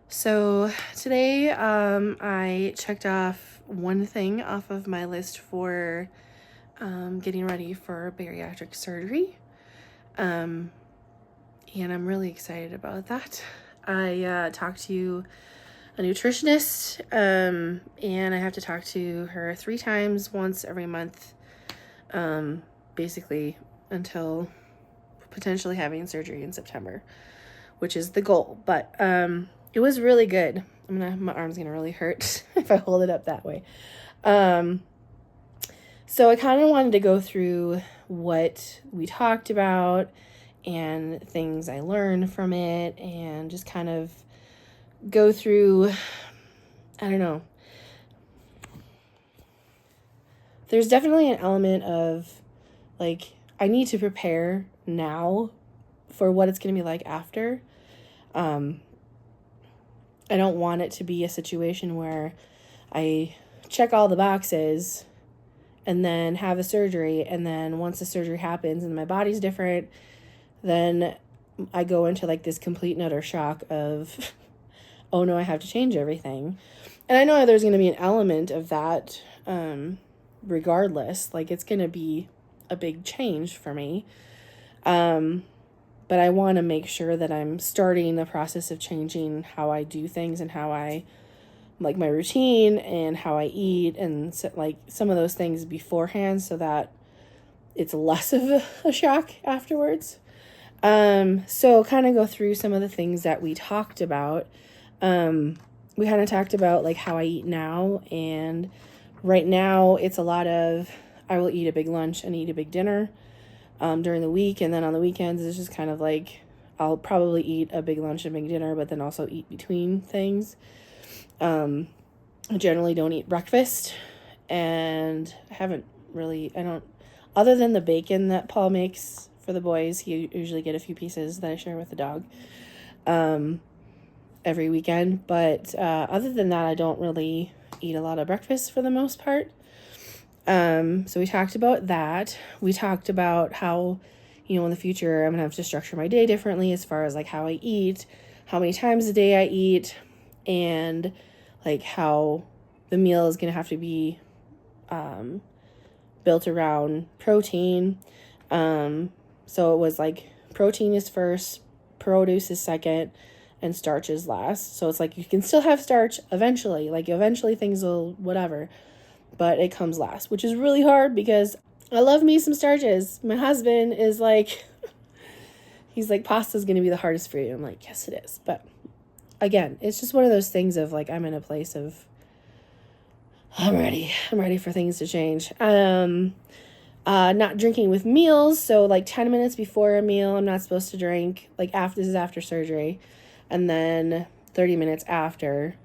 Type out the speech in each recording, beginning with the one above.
So today I checked off one thing off of my list for getting ready for bariatric surgery. And I'm really excited about that. I talked to a nutritionist and I have to talk to her 3 times, once every month, basically until potentially having surgery in September, which is the goal. But it was really good. My arm's gonna really hurt if I hold it up that way. So I kind of wanted to go through what we talked about and things I learned from it, and just kind of go through, I don't know. There's definitely an element of, like, I need to prepare now for what it's going to be like after. I don't want it to be a situation where I check all the boxes and then have a surgery, and then once the surgery happens and my body's different, then I go into like this complete and utter shock of, oh no, I have to change everything. And I know there's going to be an element of that regardless. Like, it's going to be a big change for me. But I want to make sure that I'm starting the process of changing how I do things and how I, like, my routine and how I eat, and so, like, some of those things beforehand, so that it's less of a shock afterwards. So kind of go through some of the things that we talked about. We kind of talked about like how I eat now, and right now it's a lot of, I will eat a big lunch and eat a big dinner during the week, and then on the weekends it's just kind of like I'll probably eat a big lunch and big dinner, but then also eat between things. I generally don't eat breakfast, and I don't, other than the bacon that Paul makes for the boys. He usually get a few pieces that I share with the dog every weekend, but other than that, I don't really eat a lot of breakfast for the most part. So we talked about that. We talked about how, in the future, I'm gonna have to structure my day differently as far as like how I eat, how many times a day I eat, and like how the meal is gonna have to be built around protein. So it was like protein is first, produce is second, and starch is last. So it's like you can still have starch eventually. Like, eventually things will whatever, but it comes last, which is really hard because I love me some starches. My husband is like, he's like, pasta's going to be the hardest for you. I'm like, yes, it is. But again, it's just one of those things of like, I'm in a place of, I'm ready for things to change. Not drinking with meals. So like 10 minutes before a meal, I'm not supposed to drink. Like, this is after surgery, and then 30 minutes after.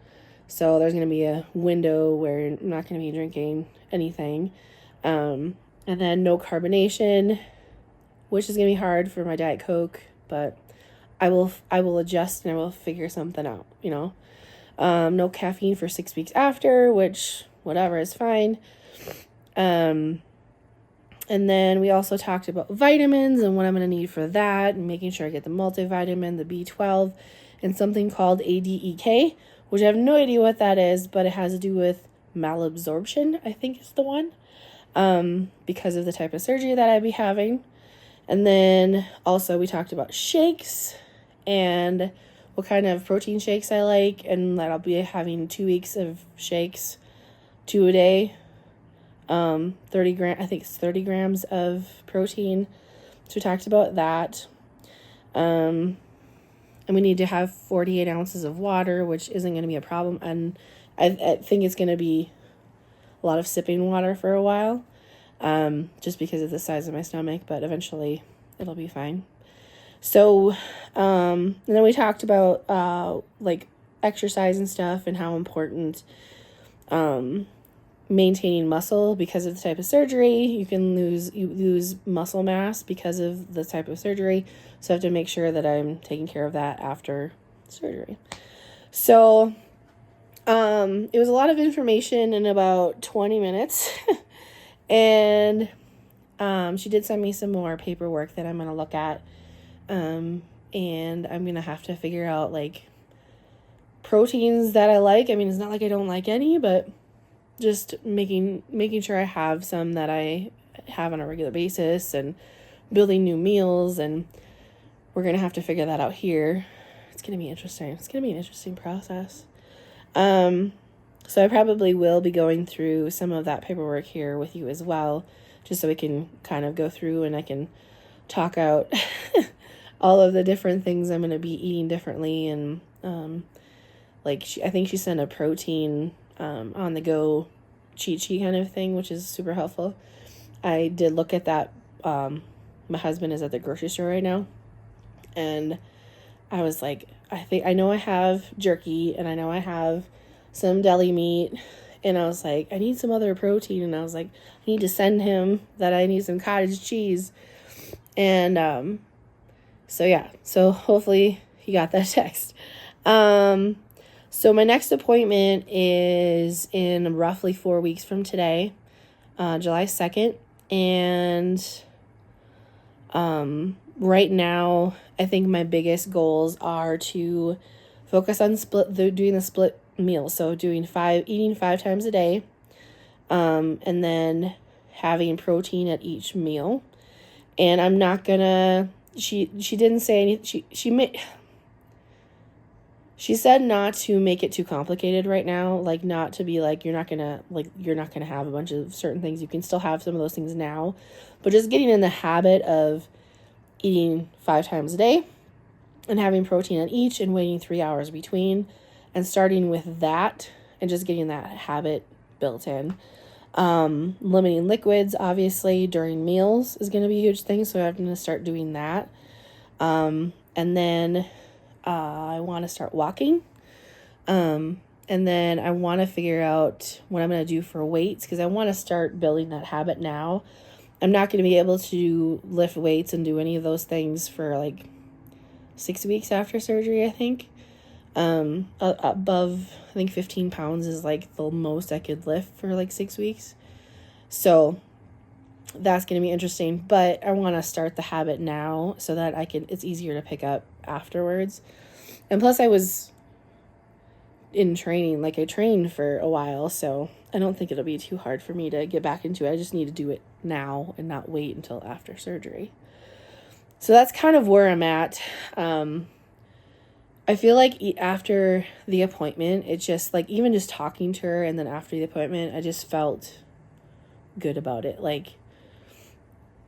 So there's going to be a window where I'm not going to be drinking anything. And then no carbonation, which is going to be hard for my Diet Coke, but I will adjust and I will figure something out, No caffeine for 6 weeks after, which whatever is fine. And then we also talked about vitamins and what I'm going to need for that, and making sure I get the multivitamin, the B12, and something called ADEK, which I have no idea what that is, but it has to do with malabsorption, I think is the one, because of the type of surgery that I'd be having. And then also we talked about shakes and what kind of protein shakes I like, and that I'll be having 2 weeks of shakes, 2 a day. 30 grams of protein. So we talked about that. And we need to have 48 ounces of water, which isn't going to be a problem. And I think it's going to be a lot of sipping water for a while, just because of the size of my stomach, but eventually it'll be fine. So, and then we talked about, like, exercise and stuff, and how important, maintaining muscle because of the type of surgery. You lose muscle mass because of the type of surgery. So I have to make sure that I'm taking care of that after surgery. So, it was a lot of information in about 20 minutes. And, she did send me some more paperwork that I'm going to look at. And I'm going to have to figure out, like, proteins that I like. I mean, it's not like I don't like any, but just making sure I have some that I have on a regular basis, and building new meals, and we're going to have to figure that out here. It's going to be interesting. It's going to be an interesting process. So I probably will be going through some of that paperwork here with you as well, just so we can kind of go through and I can talk out all of the different things I'm going to be eating differently. And I think she sent a protein on the go cheat sheet kind of thing, which is super helpful. I did look at that. My husband is at the grocery store right now, and I was like, I know I have jerky, and I know I have some deli meat, and I was like, I need some other protein, and I was like, I need to send him that I need some cottage cheese. And so hopefully he got that text. So my next appointment is in roughly 4 weeks from today, July 2nd. And right now, I think my biggest goals are to focus on doing the split meal. So eating 5 times a day, and then having protein at each meal. And I'm not gonna, she didn't say anything. She said not to make it too complicated right now, like not to be like, you're not gonna have a bunch of certain things. You can still have some of those things now, but just getting in the habit of eating 5 times a day and having protein at each and waiting 3 hours between, and starting with that and just getting that habit built in. Limiting liquids, obviously, during meals is going to be a huge thing. So I'm going to start doing that. And then I want to start walking. And then I want to figure out what I'm going to do for weights, because I want to start building that habit now. I'm not going to be able to lift weights and do any of those things for like 6 weeks after surgery, I think. Above, I think 15 pounds is like the most I could lift for like 6 weeks. So that's going to be interesting, but I want to start the habit now so that it's easier to pick up afterwards. And plus I was in training, like I trained for a while, so I don't think it'll be too hard for me to get back into it. I just need to do it now and not wait until after surgery. So that's kind of where I'm at. I feel like after the appointment, it's just like, even just talking to her, and then after the appointment, I just felt good about it. Like,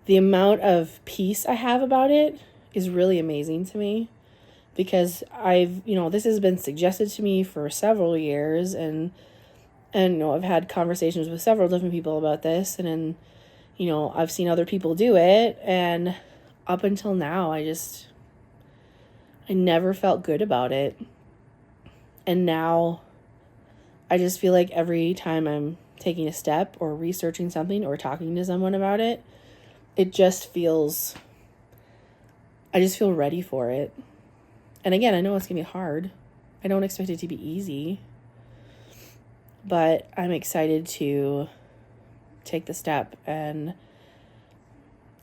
the amount of peace I have about it is really amazing to me, because this has been suggested to me for several years, and I've had conversations with several different people about this, and then, I've seen other people do it, and up until now, I never felt good about it. And now I just feel like every time I'm taking a step or researching something or talking to someone about it, I just feel ready for it. And again, I know it's going to be hard. I don't expect it to be easy, but I'm excited to take the step. And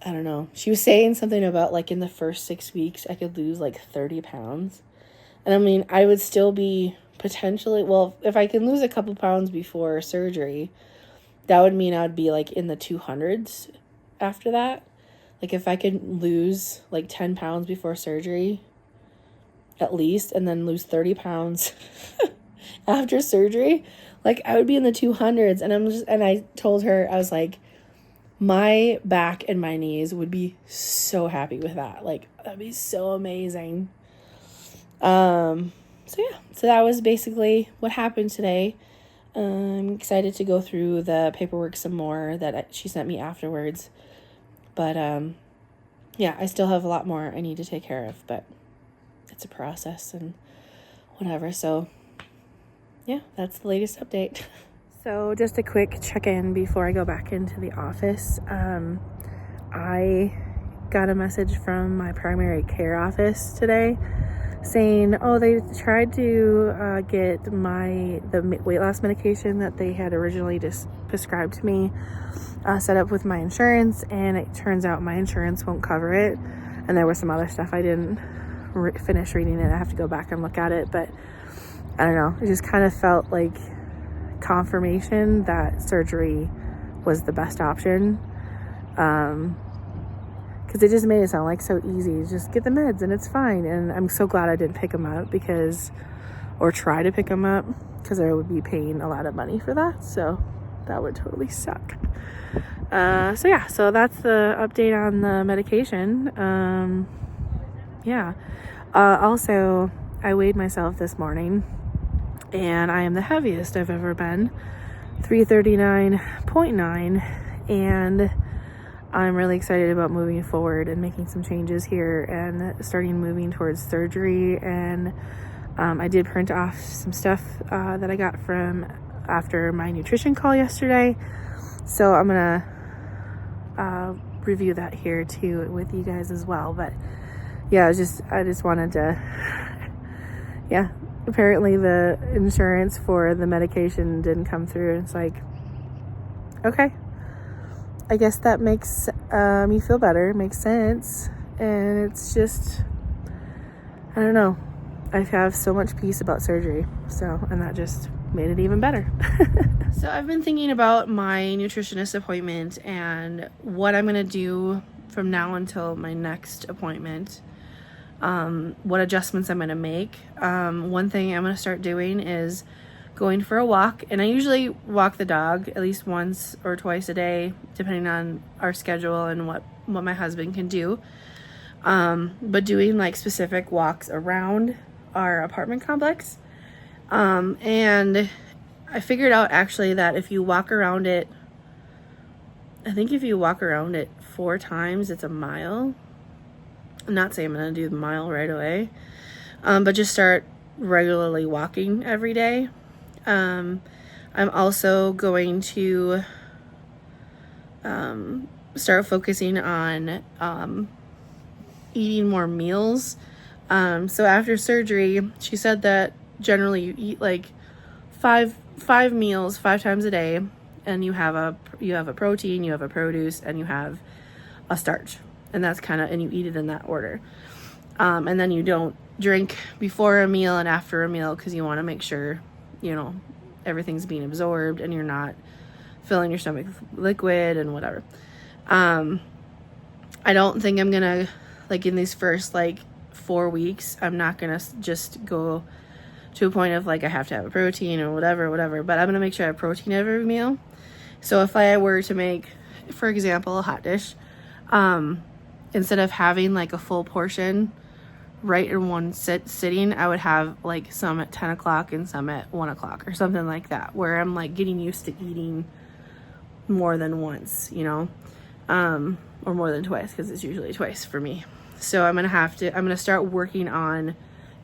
I don't know. She was saying something about like in the first 6 weeks, I could lose like 30 pounds. And I mean, I would still be potentially, well, if I can lose a couple pounds before surgery, that would mean I would be like in the 200s after that. Like if I could lose like 10 pounds before surgery, at least, and then lose 30 pounds after surgery, like I would be in the 200s. And I told her, I was like, my back and my knees would be so happy with that. Like, that'd be so amazing. So that was basically what happened today. I'm excited to go through the paperwork some more that she sent me afterwards. But, I still have a lot more I need to take care of, but it's a process and whatever. So, that's the latest update. So just a quick check-in before I go back into the office. I got a message from my primary care office today saying, they tried to get the weight loss medication that they had originally just prescribed to me set up with my insurance, and it turns out my insurance won't cover it. And there was some other stuff I didn't finish reading it. I have to go back and look at it, but I don't know, it just kind of felt like confirmation that surgery was the best option. Because it just made it sound like so easy. Just get the meds and it's fine. And I'm so glad I didn't pick them up or try to pick them up, because I would be paying a lot of money for that. So that would totally suck. So that's the update on the medication. Also, I weighed myself this morning, and I am the heaviest I've ever been, 339.9, and I'm really excited about moving forward and making some changes here and starting moving towards surgery. And I did print off some stuff that I got from after my nutrition call yesterday, so I'm gonna review that here too with you guys as well. But yeah, I just wanted to, apparently the insurance for the medication didn't come through. It's like, okay, I guess that makes me feel better. It makes sense. And it's just, I don't know, I have so much peace about surgery. And that just made it even better. So I've been thinking about my nutritionist appointment and what I'm going to do from now until my next appointment. What adjustments I'm going to make. One thing I'm going to start doing is going for a walk, and I usually walk the dog at least once or twice a day, depending on our schedule and what my husband can do. But doing like specific walks around our apartment complex. And I figured out actually that if you walk around it, I think if you walk around it 4 times, it's a mile. I'm not saying I'm going to do the mile right away, but just start regularly walking every day. I'm also going to start focusing on eating more meals. So after surgery, she said that generally you eat like five meals 5 times a day, and you have a protein, you have a produce, and you have a starch. And that's and you eat it in that order. And then you don't drink before a meal and after a meal, because you want to make sure, everything's being absorbed and you're not filling your stomach with liquid and whatever. I don't think I'm going to, in these first 4 weeks, I'm not going to just go to a point of I have to have a protein or whatever, but I'm going to make sure I have protein every meal. So if I were to make, for example, a hot dish, instead of having a full portion right in one sitting, I would have some at 10 o'clock and some at 1 o'clock or something like that, where I'm getting used to eating more than once, or more than twice, because it's usually twice for me. So I'm going to start working on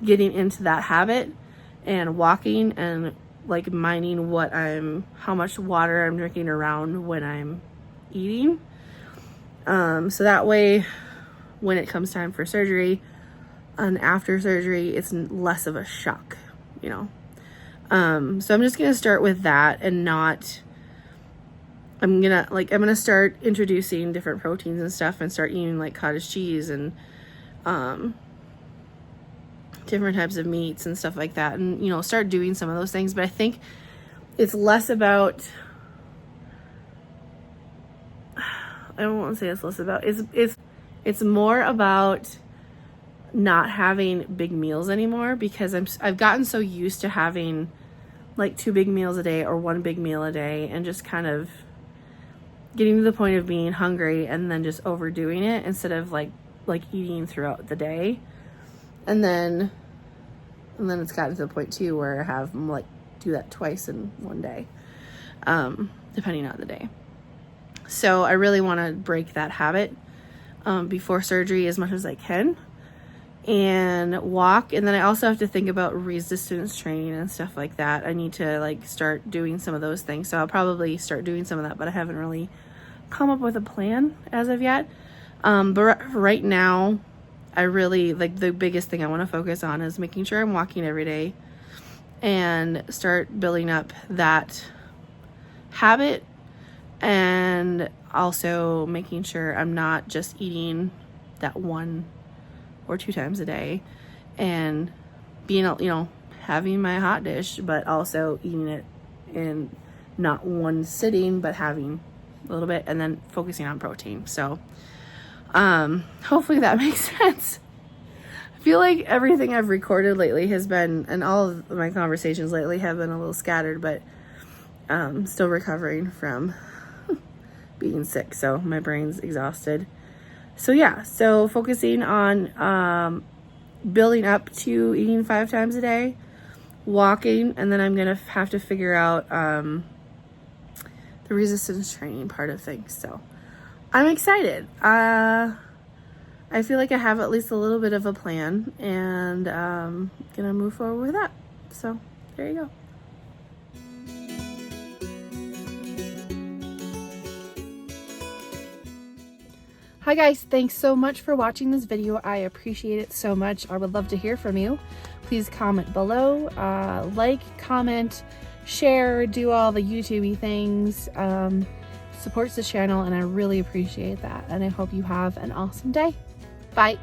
getting into that habit and walking and minding how much water I'm drinking around when I'm eating. So that way, when it comes time for surgery and after surgery, it's less of a shock, So I'm just going to start with that, and I'm going to start introducing different proteins and stuff, and start eating cottage cheese and, different types of meats and stuff like that. And, start doing some of those things. But I think it's less about, I don't want to say it's less about, it's more about not having big meals anymore, because I've gotten so used to having 2 big meals a day or 1 big meal a day, and just kind of getting to the point of being hungry and then just overdoing it instead of eating throughout the day. And then it's gotten to the point too where I have do that twice in one day, depending on the day. So I really want to break that habit before surgery as much as I can, and walk. And then I also have to think about resistance training and stuff like that. I need to start doing some of those things. So I'll probably start doing some of that, but I haven't really come up with a plan as of yet. But right now, I really the biggest thing I want to focus on is making sure I'm walking every day and start building up that habit, and also making sure I'm not just eating that 1 or 2 times a day, and being, having my hot dish, but also eating it in not one sitting, but having a little bit and then focusing on protein. So hopefully that makes sense. I feel like everything I've recorded lately has been, and all of my conversations lately have been a little scattered, but still recovering from being sick, so my brain's exhausted. So yeah, so focusing on building up to eating 5 times a day, walking, and then I'm gonna have to figure out the resistance training part of things. So I'm excited. I feel like I have at least a little bit of a plan, and gonna move forward with that. So there you go. Hi guys, thanks so much for watching this video. I appreciate it so much. I would love to hear from you. Please comment below, like, comment, share, do all the YouTube-y things. Supports the channel, and I really appreciate that. And I hope you have an awesome day. Bye.